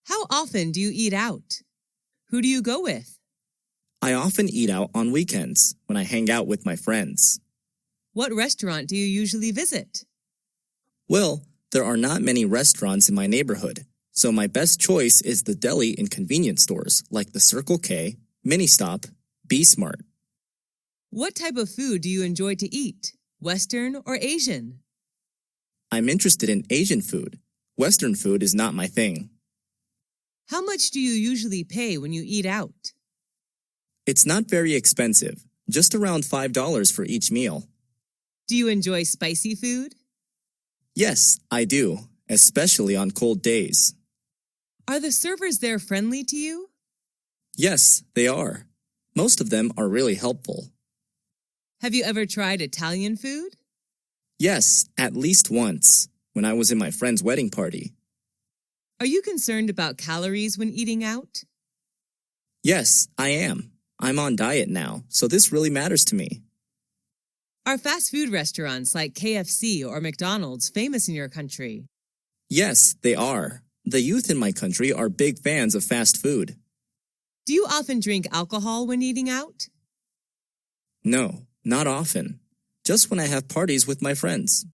How often do you eat out? Who do you go with? I often eat out on weekends when I hang out with my friends. What restaurant do you usually visit? Well, there are not many restaurants in my neighborhood, so my best choice is the deli and convenience stores like the Circle K, Mini Stop, B Smart. What type of food do you enjoy to eat? Western or Asian? I'm interested in Asian food. Western food is not my thing. How much do you usually pay when you eat out? It's not very expensive, just around $5 for each meal. Do you enjoy spicy food? Yes, I do, especially on cold days. Are the servers there friendly to you? Yes, they are. Most of them are really helpful. Have you ever tried Italian food? Yes, at least once, when I was in my friend's wedding party. Are you concerned about calories when eating out? Yes, I am. I'm on diet now, so this really matters to me. Are fast food restaurants like KFC or McDonald's famous in your country? Yes, they are. The youth in my country are big fans of fast food. Do you often drink alcohol when eating out? No, not often. Just when I have parties with my friends.